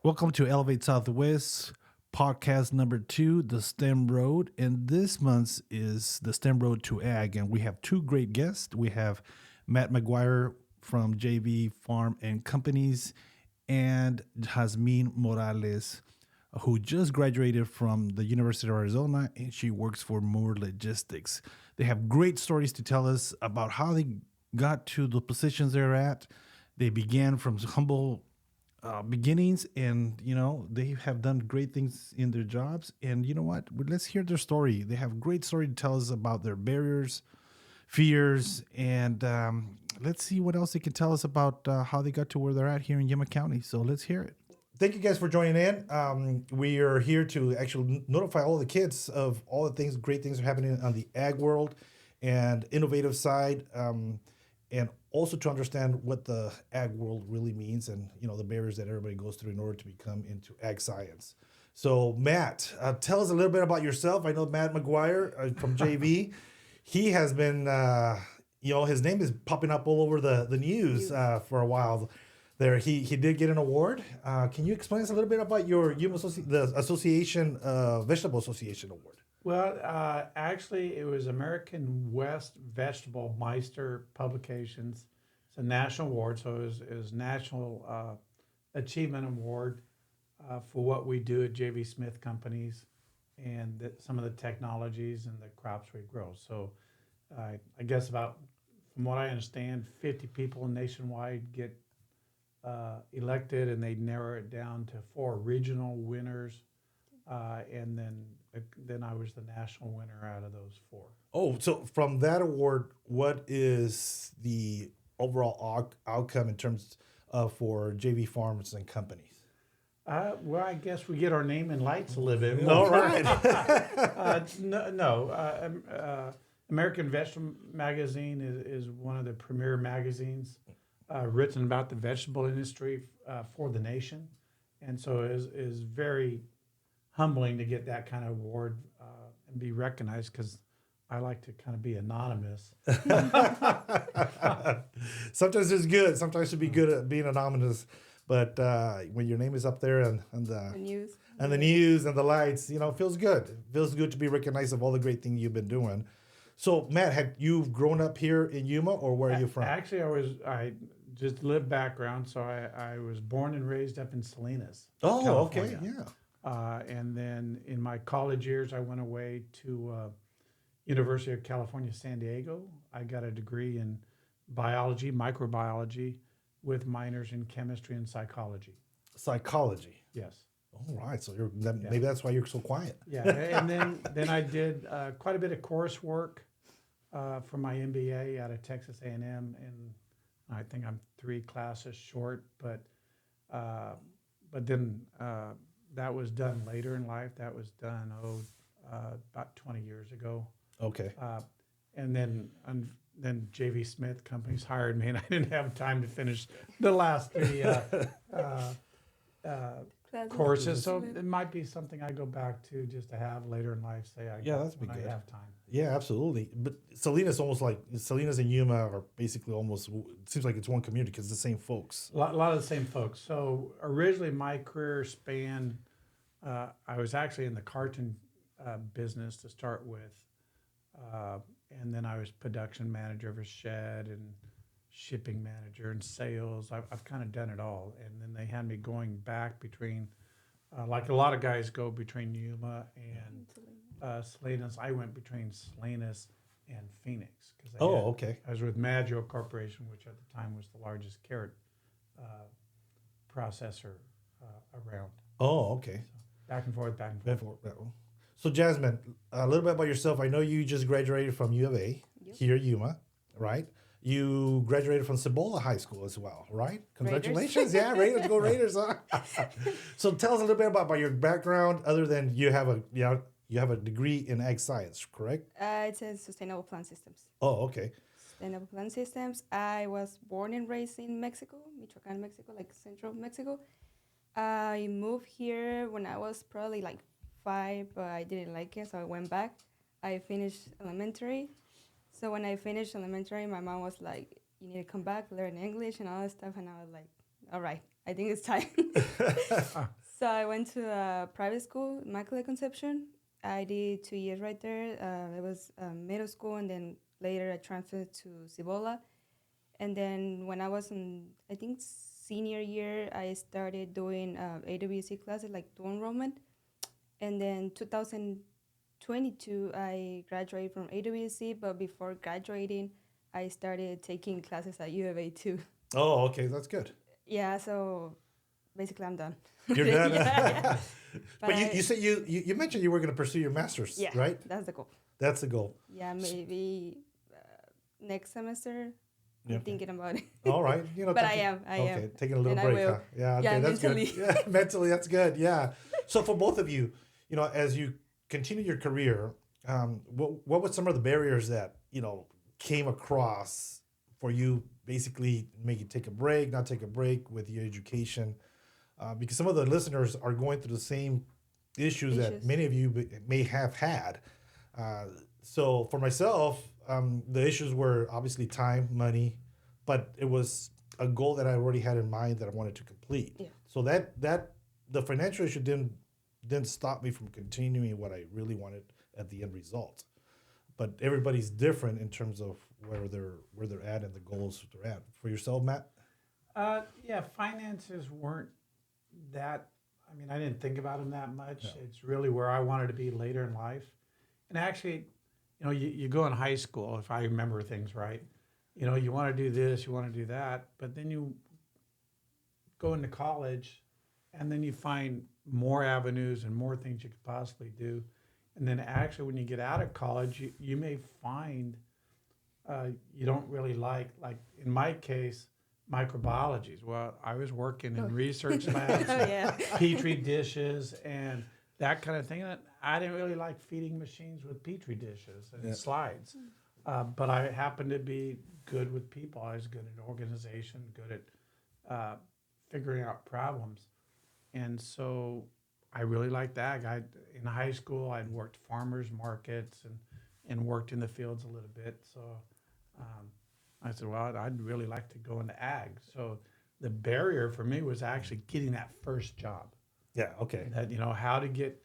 Welcome to Elevate Southwest podcast number 2, The STEM Road. And this month is The STEM Road to Ag. And we have two great guests. We have Matt McGuire from JV Farm and Companies and Jazmin Morales, who just graduated from the University of Arizona, and she works for Moore Logistics. They have great stories to tell us about how they got to the positions they're at. They began from humble beginnings, and they have done great things in their jobs. And you know what? Let's hear their story. They have a great story to tell us about their barriers, fears, and let's see what else they can tell us about how they got to where they're at here in Yuma County. So let's hear it. Thank you guys for joining in. We are here to actually notify all the kids of all the things, great things are happening on the ag world and innovative side, and also to understand what the ag world really means and the barriers that everybody goes through in order to become into ag science. So Matt, tell us a little bit about yourself. I know Matt McGuire from JV. He has been, his name is popping up all over the news for a while. There, he did get an award. Can you explain us a little bit about your Yuma the Association Vegetable Association Award? Well, actually, it was American West Vegetable Meister Publications. It's a national award, so it was National Achievement Award for what we do at JV Smith Companies and some of the technologies and the crops we grow. So I guess from what I understand, 50 people nationwide get elected, and they narrow it down to 4 regional winners, and then I was the national winner out of those 4. Oh, so from that award, what is the overall outcome in terms of for JV Farms and Companies? Well, I guess we get our name in lights a little bit more. All right. American Vegetable Magazine is one of the premier magazines written about the vegetable industry for the nation, and so it is very humbling to get that kind of award and be recognized, because I like to kind of be anonymous. Sometimes it's good. Sometimes it'd be good at being anonymous, but when your name is up there and the news and the lights, it feels good. It feels good to be recognized of all the great things you've been doing. So, Matt, have you grown up here in Yuma, or where are you from? Actually, I just live background, so I was born and raised up in Salinas. Oh, California. okay, yeah. And then in my college years, I went away to University of California, San Diego. I got a degree in biology, microbiology, with minors in chemistry and psychology. Psychology. Yes. All right. So maybe that's why you're so quiet. Yeah, and then I did quite a bit of coursework for my MBA out of Texas A&M, and I think I'm 3 classes short, but then that was done later in life. That was done about 20 years ago. Okay. And then JV Smith Companies hired me, and I didn't have time to finish the last 3 courses. So it might be something I go back to just to have later in life. That's be good. I have time. Yeah, absolutely. But Salinas and Yuma are basically almost, it seems like it's one community because it's the same folks. A lot of the same folks. So originally my career spanned, I was actually in the carton business to start with. And then I was production manager of a shed and shipping manager and sales. I've kind of done it all. And then they had me going back between, like a lot of guys go between Yuma and Salinas. I went between Salinas and Phoenix. Okay. I was with Maggio Corporation, which at the time was the largest carrot processor around. Oh, okay. So back and forth. So, Jazmin, a little bit about yourself. I know you just graduated from U of A, here at Yuma, right? You graduated from Cibola High School as well, right? Congratulations. Yeah, Raiders, go Raiders. Huh? So tell us a little bit about your background, other than you have a degree in ag science, correct? It says Sustainable Plant Systems. Oh, okay. Sustainable Plant Systems. I was born and raised in Mexico, Michoacan, Mexico, like central Mexico. I moved here when I was probably like 5, but I didn't like it, so I went back. I finished elementary. So when I finished elementary, my mom was like, you need to come back, learn English and all that stuff. And I was like, all right, I think it's time. So I went to a private school, Immaculate Conception. I did 2 years right there. It was middle school, and then later I transferred to Cibola. And then when I was in, I think, senior year, I started doing AWC classes, like dual enrollment. And then 2022, I graduated from AWC, but before graduating, I started taking classes at U of A too. Oh, okay, that's good. Yeah, so basically I'm done. You're done. Yeah. But you said you mentioned you were going to pursue your master's, Yeah, right? that's the goal. That's the goal. Yeah, maybe next semester. Yeah. I'm thinking about it. All right, But I am. Okay, taking a little And I break. will. Huh? Yeah, okay, Yeah, that's mentally. good. Yeah, mentally, that's good. Yeah. So for both of you, as you continue your career, what were some of the barriers that came across for you? Basically, make you take a break, not take a break with your education, because some of the listeners are going through the same issues that many of you may have had. So for myself, the issues were obviously time, money, but it was a goal that I already had in mind that I wanted to complete. Yeah. So that the financial issue didn't stop me from continuing what I really wanted at the end result. But everybody's different in terms of where they're at and the goals they're at. For yourself, Matt? Yeah, finances weren't that. I mean, I didn't think about them that much. Yeah. It's really where I wanted to be later in life. And actually, you go in high school, if I remember things right. You want to do this, you want to do that, but then you go into college, and then you find more avenues and more things you could possibly do. And then actually, when you get out of college, you may find you don't really like in my case, microbiologies. Well, I was working in research labs, petri dishes, and that kind of thing. And I didn't really like feeding machines with petri dishes and slides. But I happened to be good with people. I was good at organization, good at figuring out problems. And so I really liked that. In high school, I'd worked farmers markets and worked in the fields a little bit. So I said, well, I'd really like to go into ag. So the barrier for me was actually getting that first job. Yeah, okay. That, how to get,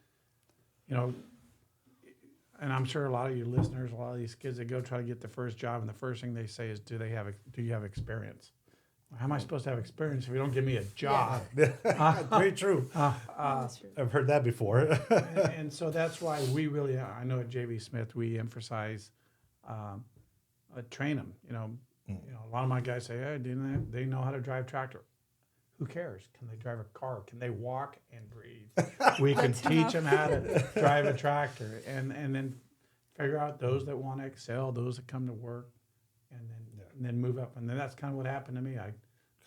and I'm sure a lot of you listeners, a lot of these kids that go try to get the first job, and the first thing they say is, do you have experience? How am I supposed to have experience if you don't give me a job? Very true. That's true. I've heard that before. and so that's why we really, I know at JV Smith, we emphasize train them. A lot of my guys say, hey, they know how to drive tractor. Who cares? Can they drive a car? Can they walk and breathe? We can teach them how to drive a tractor, and then figure out those that want to excel, those that come to work, and then move up. And then that's kind of what happened to me. I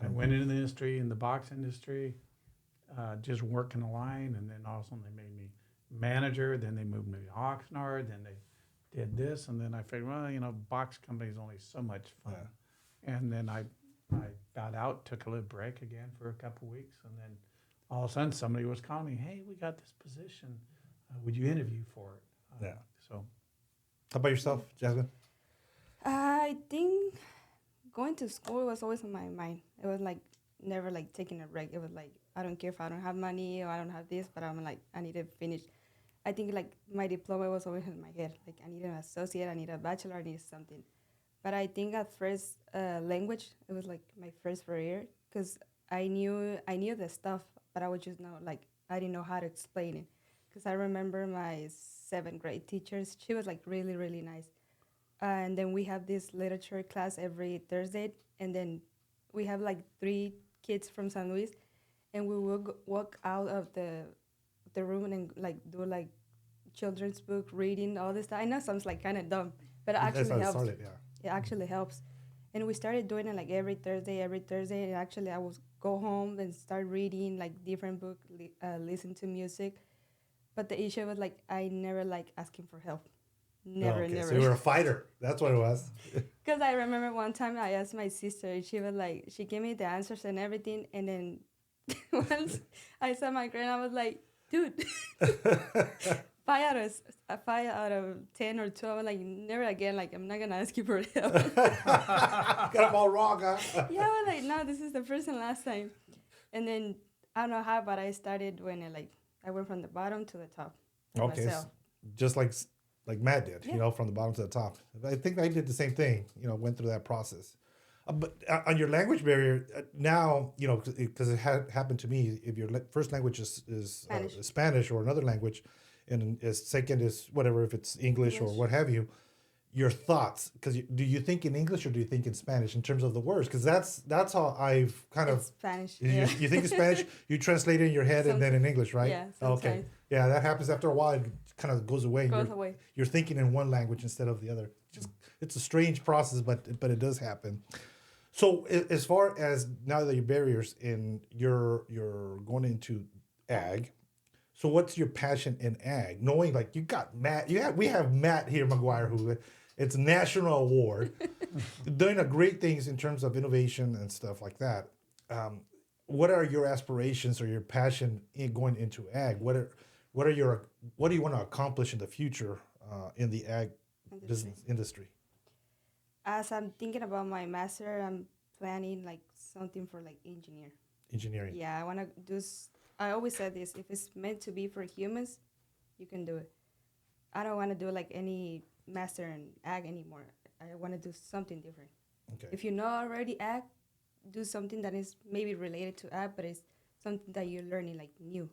went into the industry, in the box industry, just working the line, and then all of a sudden they made me manager. Then they moved me to Oxnard. Then they did this, and then I figured, well, box company is only so much fun. Yeah. And then I got out, took a little break again for a couple of weeks, and then all of a sudden somebody was calling me, hey, we got this position. Would you interview for it? So, how about yourself, Jazmin? I think going to school was always on my mind. It was like never like taking a break. It was like, I don't care if I don't have money or I don't have this, but I'm like, I need to finish. I think like my diploma was always in my head. Like I need an associate, I need a bachelor, I need something. But I think at first language, it was like my first career because I knew the stuff, but I would just know, like, I didn't know how to explain it. Because I remember my 7th grade teachers, she was like really, really nice. And then we have this literature class every Thursday, and then we have like 3 kids from San Luis, and we will walk out of the room and like do like children's book reading, all this stuff. I know sounds like kind of dumb, but it actually helps. It actually helps. And we started doing it like every Thursday, and actually I would go home and start reading like different books, listen to music. But the issue was like I never like asking for help. Never. So you were a fighter. That's what it was. Because I remember one time I asked my sister, and she was like, she gave me the answers and everything. And then once I saw my grade, I was like, dude, 5 out of 10 or 12. I'm like, never again. Like, I'm not gonna ask you for help. Got them all wrong, huh? Yeah, I was like, no, this is the first and last time. And then I don't know how, but I started when I went from the bottom to the top by Okay, myself. just like Matt did, Yeah. from the bottom to the top. I think I did the same thing. Went through that process. But on your language barrier now, because it had happened to me. If your first language is Spanish. Spanish or another language, and second is whatever, if it's English or English. what have you, your thoughts. Because do you think in English or do you think in Spanish in terms of the words? Because that's how I've kind It's of. Spanish. You, Yeah. you think in Spanish, you translate it in your head and then in English, right? Yeah, Okay. sometimes. Yeah, that happens after a while. It kind of goes away. and Goes you're, away. You're thinking in one language instead of the other. It's a strange process, but it does happen. So as far as now that your barriers in you're going into ag, so what's your passion in ag? Knowing like you got Matt, we have Matt here, McGuire, who it's a national award, doing a great things in terms of innovation and stuff like that. What are your aspirations or your passion in going into ag? What do you want to accomplish in the future in the ag business industry? As I'm thinking about my master, I'm planning like something for like engineer. Engineering. Yeah, I want to do. I always said this: if it's meant to be for humans, you can do it. I don't want to do like any master in ag anymore. I want to do something different. Okay. If you know already ag, do something that is maybe related to ag, but it's something that you're learning like new.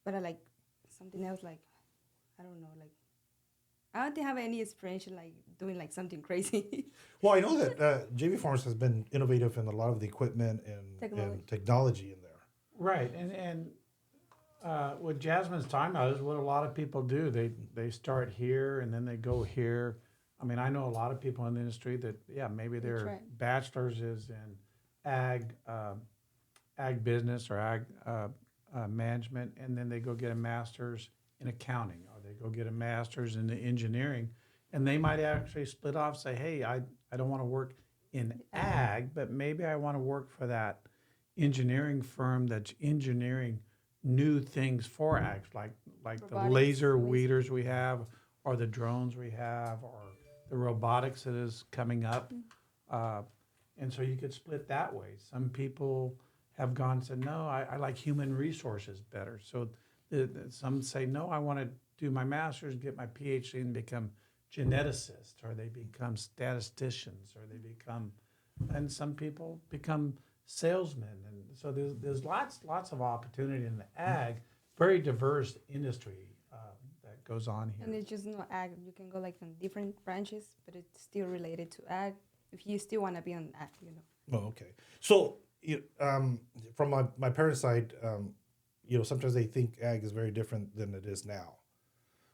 But I like something else like, I don't know, like I don't think I have any inspiration like doing like something crazy. Well, I know that JV Farms has been innovative in a lot of the equipment and technology in there. Right, and what Jasmine's talking about is what a lot of people do. They start here and then they go here. I mean, I know a lot of people in the industry that maybe their right. bachelor's is in ag business or ag management, and then they go get a master's in accounting, or they go get a master's in engineering, and they might actually split off, say, hey, I don't want to work in ag, but maybe I want to work for that engineering firm that's engineering new things for ag, like the Robotics, laser laser. weeders we have, or the drones we have, or the robotics that is coming up. And so you could split that way. Some people have gone and said, no, I like human resources better. So some say, no, I want to do my master's, get my PhD, and become geneticists, or they become statisticians, or they become, and some people become salesmen. And so there's lots of opportunity in the ag, very diverse industry that goes on here. And it's just not ag. You can go like in different branches, but it's still related to ag. If you still want to be on ag, Oh, okay. So, from my parents' side, sometimes they think ag is very different than it is now.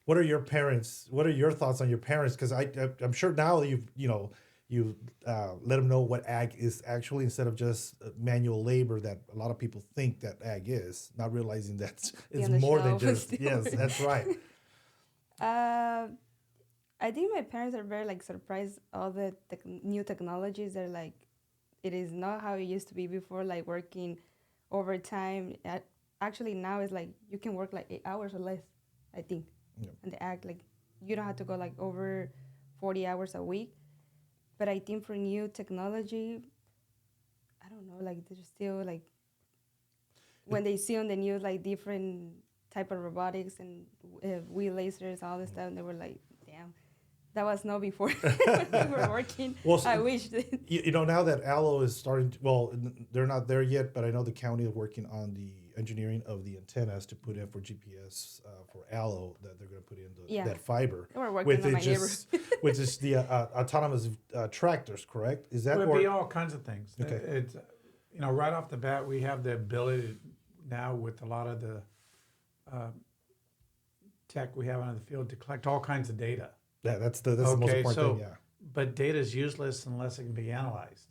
What are your thoughts on your parents? Because I'm sure now you let them know what ag is actually, instead of just manual labor that a lot of people think that ag is, not realizing that it's on the more than shelf just, still. yes, that's right. I think my parents are very like surprised all the new technologies. They're like, it is not how it used to be before, like working overtime. Actually, now it's like you can work like 8 hours or less, I think. Yeah. And the ag, like you don't have to go like over 40 hours a week. But I think for new technology, I don't know, like they're still like, when they see on the news like different type of robotics and wheel lasers, all this stuff, and they were like, damn, that was not before we were working. Well, so- I wish. Now that Allo is starting to, well, they're not there yet, but I know the county is working on the engineering of the antennas to put in for GPS for Allo, that they're going to put in that fiber. We're working on my which is the autonomous tractors, correct? Is that It would where? be all kinds of things. Okay. It's, right off the bat, we have the ability now with a lot of the tech we have on the field to collect all kinds of data. Yeah, that's the most important thing. Yeah. But data is useless unless it can be analyzed.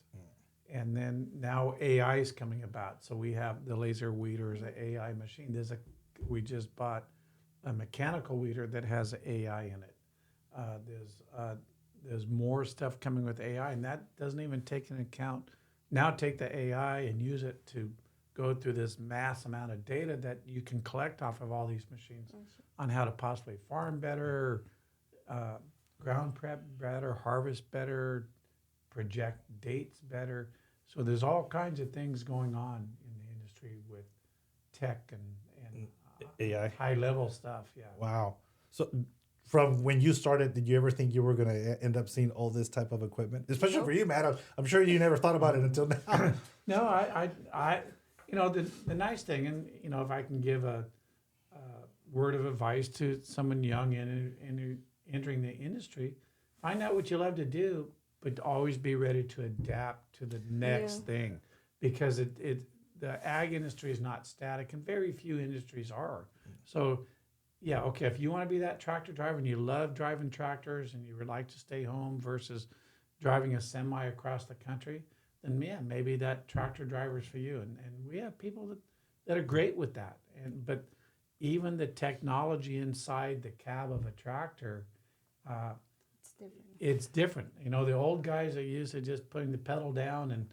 And then now AI is coming about. So we have the laser weeders, an AI machine. We just bought a mechanical weeder that has AI in it. There's more stuff coming with AI, and that doesn't even take into account. Now take the AI and use it to go through this mass amount of data that you can collect off of all these machines on how to possibly farm better, ground prep better, harvest better, project dates better. So there's all kinds of things going on in the industry with tech and AI. high level stuff. Yeah. Wow. So from when you started, did you ever think you were going to end up seeing all this type of equipment? Especially Nope. for you, Matt. I'm sure you never thought about it until now. No, the nice thing, and if I can give a word of advice to someone young and entering the industry, find out what you love to do, but always be ready to adapt to the next Yeah. thing, because the ag industry is not static, and very few industries are. So, yeah, okay, if you want to be that tractor driver and you love driving tractors and you would like to stay home versus driving a semi across the country, then yeah, maybe that tractor driver is for you. And we have people that are great with that. But even the technology inside the cab of a tractor, uh, It's different. it's different. The old guys are used to just putting the pedal down and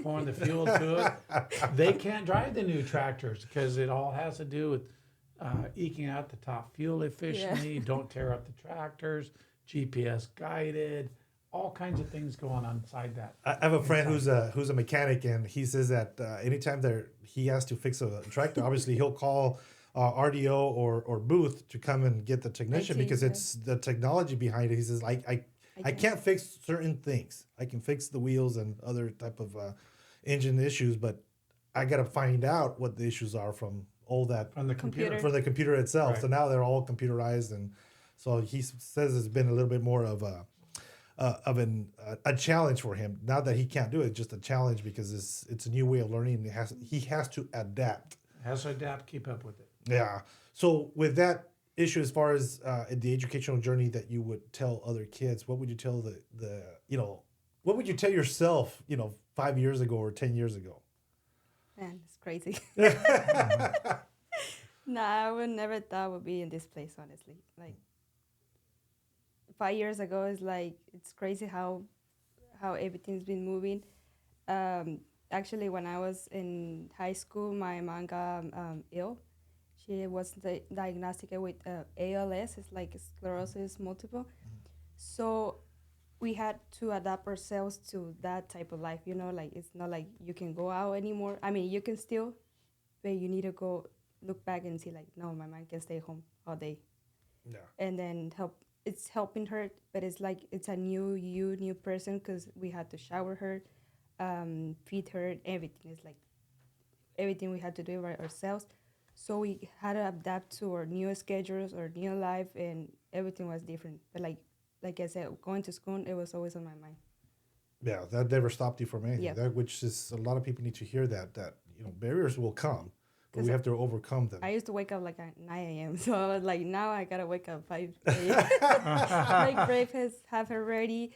pouring the fuel to it. They can't drive the new tractors because it all has to do with eking out the top fuel efficiently. Don't tear up the tractors. GPS guided. All kinds of things going on inside that. I have a friend who's a mechanic, and he says that anytime he has to fix a tractor, obviously he'll call RDO or booth to come and get the technician IT, because yeah. it's the technology behind it. He says, I can't fix certain things. I can fix the wheels and other type of engine issues, but I got to find out what the issues are from all that From the computer. Computer. from the computer itself. Right. So now they're all computerized, and so he says it's been a little bit more of a challenge for him. Not that he can't do it, just a challenge because it's a new way of learning. He has to adapt. Has to adapt, keep up with it. Yeah. So with that issue, as far as the educational journey that you would tell other kids, what would you tell what would you tell yourself, 5 years ago or 10 years ago? Man, it's crazy. No, I would never thought I would be in this place, honestly. Like 5 years ago, it's crazy how everything's been moving. Actually, when I was in high school, my mom got ill. She was diagnosed with ALS. It's like sclerosis multiple. So we had to adapt ourselves to that type of life. Like it's not like you can go out anymore. I mean, you can still, but you need to go look back and see like, no, my mom can stay home all day. Yeah. And then it's helping her, but it's like it's a new person because we had to shower her, feed her, everything. It's like everything we had to do by ourselves. So we had to adapt to our new schedules, our new life, and everything was different. But like I said, going to school, it was always on my mind. Yeah, that never stopped you from anything. Yeah. That which is a lot of people need to hear that barriers will come, but we 'Cause have to overcome them. I used to wake up like at 9 a.m. So I was like, now I gotta wake up 5 a.m. Make breakfast, have her ready.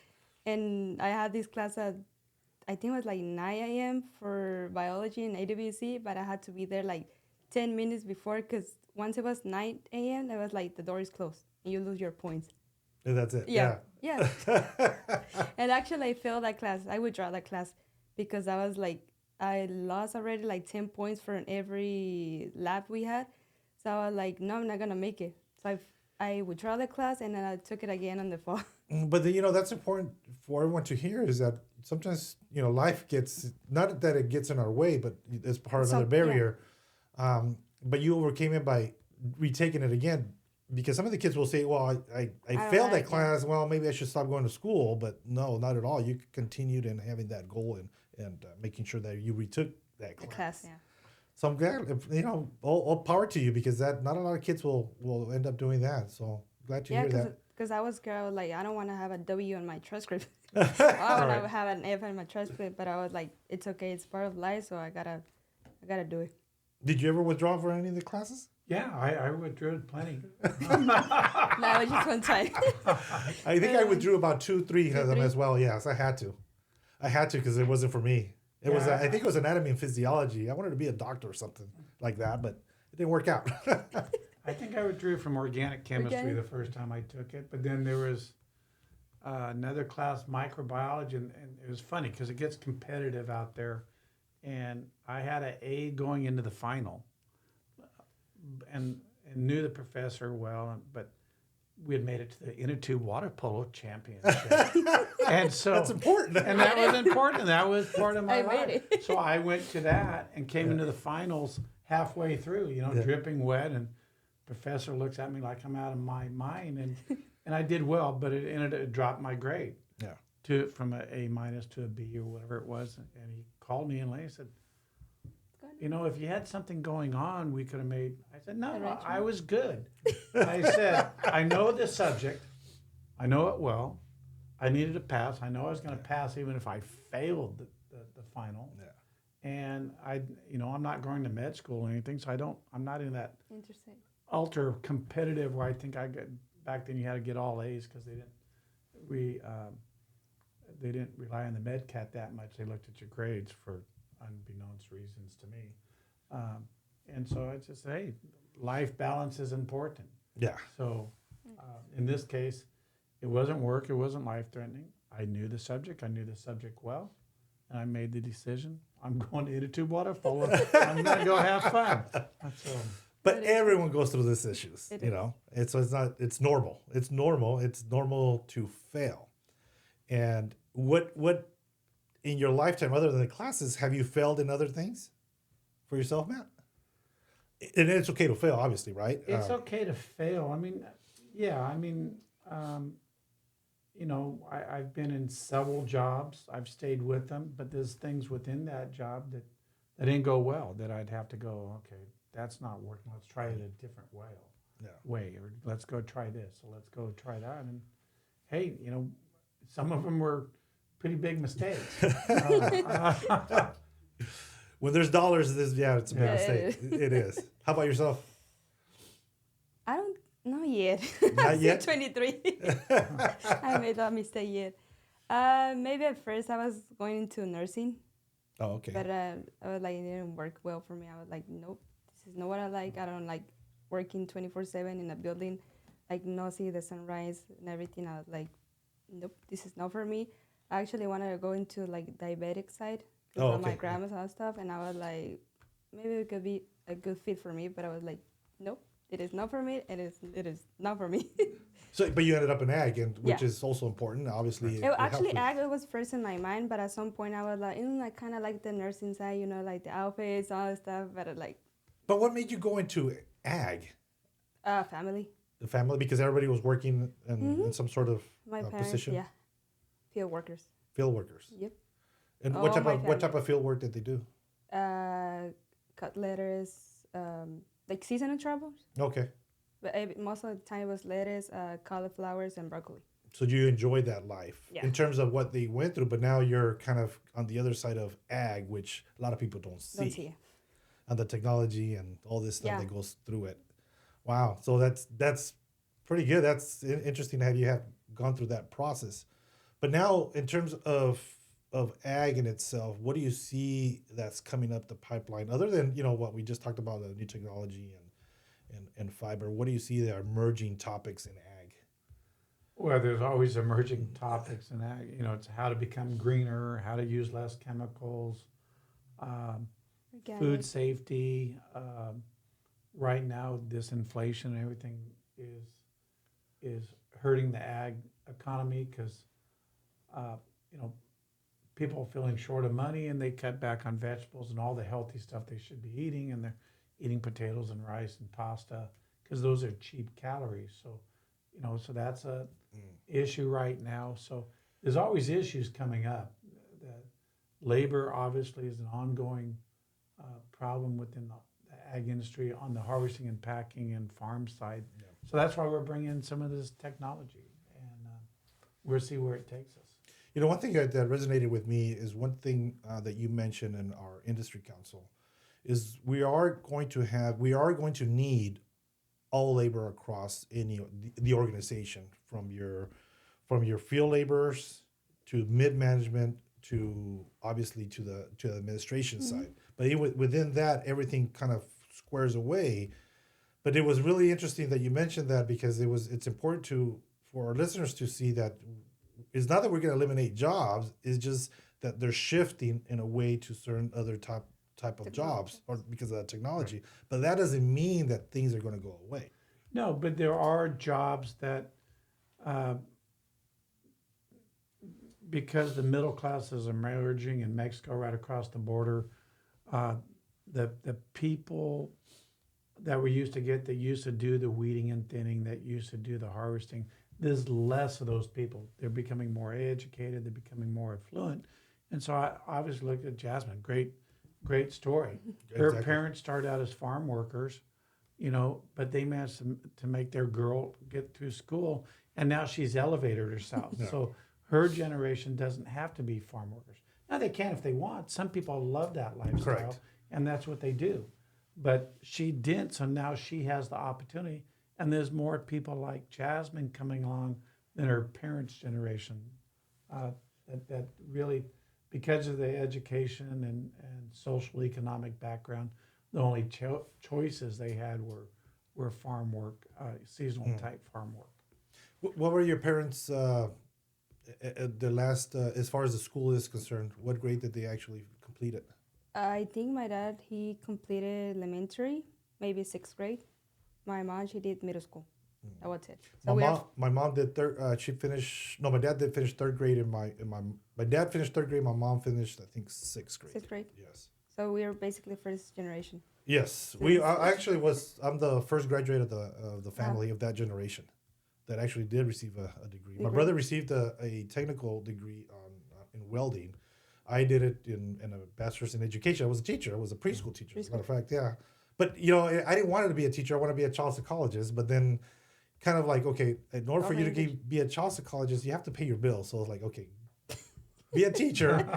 And I had this class at, I think it was like 9 a.m. for biology and AWC, but I had to be there like 10 minutes before because once it was 9 a.m., it was like the door is closed and you lose your points. And that's it. Yeah. And actually, I failed that class. I withdraw that class because I was like, I lost already like 10 points for every lab we had. So I was like, no, I'm not going to make it. So I withdraw the class and then I took it again in the fall. But that's important for everyone to hear is that sometimes life gets, not that it gets in our way, but it's part of another barrier. But you overcame it by retaking it again. Because some of the kids will say, well, I failed that class. Well, maybe I should stop going to school. But no, not at all. You continued in having that goal and making sure that you retook that class. The class, yeah. So I'm glad, all power to you because that not a lot of kids will end up doing that. So glad to hear that. Because I was scared. I was like, I don't want to have a W on my transcript. I want to have an F on my transcript. But I was like, it's okay. It's part of life. So I gotta do it. Did you ever withdraw for any of the classes? Yeah, I withdrew plenty. No, it was just one time. I think I withdrew about 2-3 of them 2-3? as well. Yes, I had to because it wasn't for me. It was Yeah. I think it was anatomy and physiology. I wanted to be a doctor or something like that, but it didn't work out. I think I withdrew from organic chemistry Organic? the first time I took it, but then there was another class, microbiology, and it was funny because it gets competitive out there. And I had an A going into the final, and knew the professor well, but we had made it to the inner tube water polo championship, and so That's important. and that was important. That was part of my I made life. it. So I went to that and came into the finals halfway through, dripping wet, and professor looks at me like I'm out of my mind, and I did well, but it dropped my grade Yeah. from a minus to a B or whatever it was, and he called me and he said, if you had something going on, we could have made. I said, no, I was good. I said, I know this subject. I know it well. I needed to pass. I know I was going to pass even if I failed the final. Yeah. And I'm not going to med school or anything, so I'm not in that Interesting. ultra competitive where I think back then you had to get all A's because they didn't rely on the MedCat that much. They looked at your grades for unbeknownst reasons to me. And so I just say, hey, life balance is important. Yeah. So in this case, it wasn't work. It wasn't life-threatening. I knew the subject. I knew the subject well. And I made the decision. I'm going to inner tube water polo. I'm going to go have fun. So, But everyone goes through these issues, It It's normal. It's normal. It's normal to fail. And what in your lifetime, other than the classes, have you failed in other things for yourself, Matt? And it's okay to fail, obviously, right? it's okay to fail. I mean, I've been in several jobs. I've stayed with them, but there's things within that job that didn't go well that I'd have to go, okay, that's not working. Let's try it a different way. Or let's go try this. So let's go try that. And hey, some of them were pretty big mistakes. When there's dollars, it's a big Yeah, mistake. It is. How about yourself? I don't know yet. Not yet? 23. I made that mistake yet. Maybe at first I was going into nursing, Oh, okay. but I was like, it didn't work well for me. I was like, nope, this is not what I like. I don't like working 24/7 in a building, like not see the sunrise and everything. I was like, nope, this is not for me. I actually wanted to go into like diabetic side because of my okay. grandma's and stuff, and I was like, maybe it could be a good fit for me. But I was like, nope, it is not for me. It is not for me. So, but you ended up in ag, which Yeah. is also important. Obviously, Actually, helps ag was first in my mind, but at some point I was like, I kind of like the nursing side, like the outfits, all that stuff. But like, But what made you go into ag? family, The family, because everybody was working in some sort of my parents, position. yeah, field workers. Field workers. Yep. And All what my type family. of field work did they do? Cut lettuce, like seasonal troubles. Okay. But most of the time it was lettuce, cauliflowers, and broccoli. So you enjoyed that life Yeah. in terms of what they went through, but now you're kind of on the other side of ag, which a lot of people don't see. Don't see it. And the technology and all this stuff Yeah. that goes through it. Wow. So that's pretty good. That's interesting to have gone through that process. But now in terms of ag in itself, what do you see that's coming up the pipeline other than, what we just talked about, the new technology and fiber? What do you see that are emerging topics in ag? Well, there's always emerging topics in that. It's how to become greener, how to use less chemicals, Organic. food safety. Right now, this inflation and everything is hurting the ag economy because people are feeling short of money and they cut back on vegetables and all the healthy stuff they should be eating, and they're eating potatoes and rice and pasta because those are cheap calories. So, so that's a issue right now. So there's always issues coming up. The labor obviously is an ongoing problem within the ag industry on the harvesting and packing and farm side. Yeah. So that's why we're bringing in some of this technology, and we'll see where it takes us. One thing that resonated with me is one thing that you mentioned in our industry council is we are going to need all labor across the organization, from your field laborers to mid management to obviously to the administration side. But within that, everything kind of squares away. But it was really interesting that you mentioned that, because it's important for our listeners to see that it's not that we're going to eliminate jobs. It's just that they're shifting in a way to certain other type of jobs, or because of that technology. But that doesn't mean that things are going to go away. No, but there are jobs that, uh, because the middle class is emerging in Mexico right across the border, uh, the people that we used to get that used to do the weeding and thinning, that used to do the harvesting, there's less of those people. They're becoming more educated, they're becoming more affluent. And so I obviously looked at Jazmin, great story. Her Exactly. parents started out as farm workers, but they managed to make their girl get through school, and now she's elevated herself. Yeah. So her generation doesn't have to be farm workers. Now they can if they want. Some people love that lifestyle, Correct. and that's what they do. But she didn't, so now she has the opportunity, and there's more people like Jazmin coming along than her parents' generation. That really, because of the education and social economic background, the only choices they had were farm work, seasonal type farm work. What were your parents at the last, as far as the school is concerned? What grade did they actually complete it? I think my dad, he completed elementary, maybe 6th grade. My mom, she did middle school. That was it. So My mom did third. She finished. No, my dad did finish third grade. My dad finished third grade. My mom finished, I think, 6th grade. 6th grade. Yes. So we're basically first generation. Yes, I actually was. I'm the first graduate of the family of that generation that actually did receive a degree. My brother received a technical degree in welding. I did it in a bachelor's in education. I was a teacher. I was a preschool teacher, as a matter of fact. Yeah, but I didn't want to be a teacher. I wanted to be a child psychologist. But then, kind of like, okay, in order for you to be a child psychologist, you have to pay your bills. So I was like, okay, be a teacher,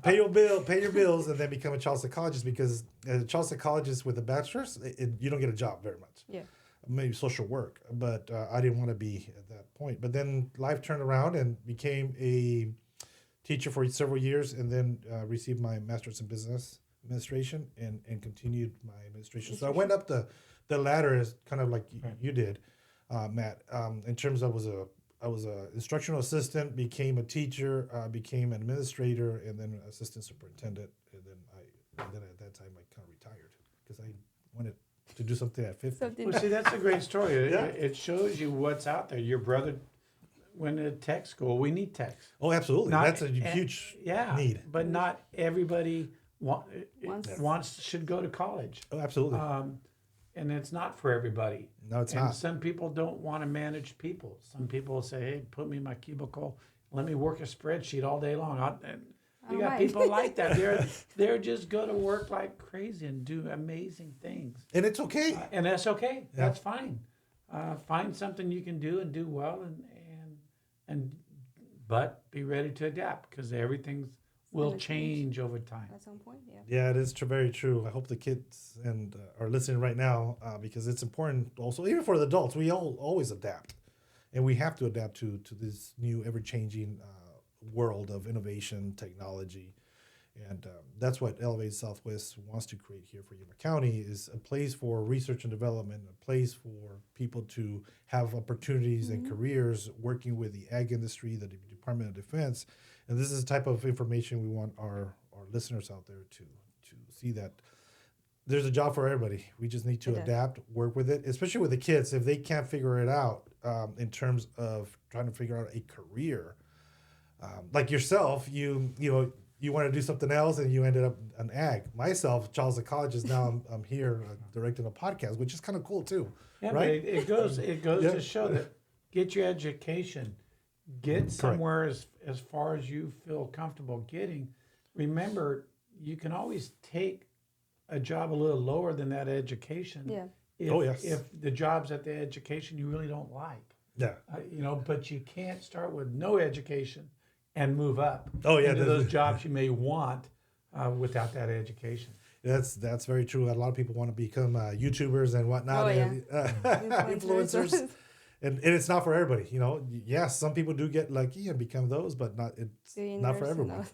pay your bills, and then become a child psychologist. Because as a child psychologist with a bachelor's, you don't get a job very much. Yeah. Maybe social work, but I didn't want to be at that point. But then life turned around and became a teacher for several years, and then received my master's in business administration and continued my administration. So I went up the ladder as kind of like you did, Matt. In terms of I was a instructional assistant, became a teacher, became an administrator, and then assistant superintendent, and then at that time I kind of retired because I wanted to do something at 50. Well, see, that's a great story. Yeah. It shows you what's out there. Your brother went to tech school. We need techs. Oh, absolutely. Not- That's a and- huge Yeah, need. but not everybody Wants- should go to college. Oh, absolutely. And it's not for everybody. No, it's and not. Some people don't want to manage people. Some people say, "Hey, put me in my cubicle. Let me work a spreadsheet all day long." And you got Alright. people like that. They're just go to work like crazy and do amazing things, And it's okay. and that's okay. Yeah. That's fine. Find something you can do and do well, but be ready to adapt because everything will gonna change. change over time. At some point, yeah. Yeah, it is very true. I hope the kids and are listening right now because it's important also, even for the adults, we all always adapt. And we have to adapt to this new ever-changing world of innovation, technology. And that's what Elevate Southwest wants to create here for Yuma County is a place for research and development, a place for people to have opportunities and careers working with the ag industry, the Department of Defense. And this is the type of information we want our listeners out there to see that there's a job for everybody. We just need to adapt, work with it, especially with the kids. If they can't figure it out in terms of trying to figure out a career, like yourself, you want to do something else and you ended up an ag. Myself, child psychologist, now I'm here directing a podcast, which is kind of cool too. Yeah, right? but it goes Yeah. to show that get your education, get somewhere as far as you feel comfortable getting. Remember, you can always take a job a little lower than that education. Yeah. If the job's at the education you really don't like, Yeah. but you can't start with no education and move up. Oh, yeah, into that's- those jobs you may want without that education. That's very true. A lot of people want to become YouTubers and whatnot, Oh, yeah. and, influencers, and it's not for everybody. Yes, some people do get lucky and become those, but it's not for everyone.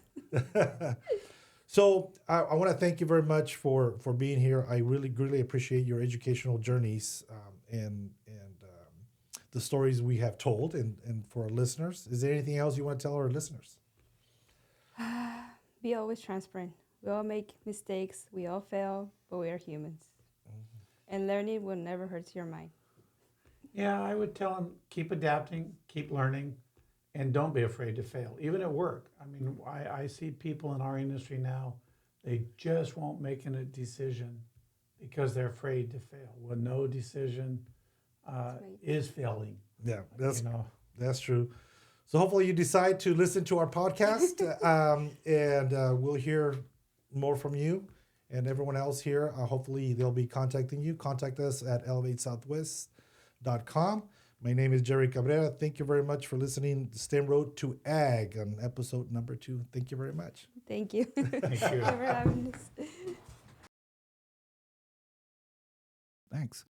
So I want to thank you very much for being here. I really appreciate your educational journeys and the stories we have told, and for our listeners. Is there anything else you want to tell our listeners? Be always transparent. We all make mistakes. We all fail, but we are humans. And learning will never hurt your mind. Yeah, I would tell them keep adapting, keep learning, and don't be afraid to fail, even at work. I mean, I see people in our industry now, they just won't make a decision because they're afraid to fail. Well, no decision That's right. is failing, Yeah, you know. that's true. So hopefully you decide to listen to our podcast, and we'll hear more from you and everyone else here. Hopefully they'll be contacting you. Contact us at elevatesouthwest.com. My name is Jerry Cabrera. Thank you very much for listening to STEM Road to Ag on episode number 2. Thank you very much. Thank you. Thank you. for having us. Thanks.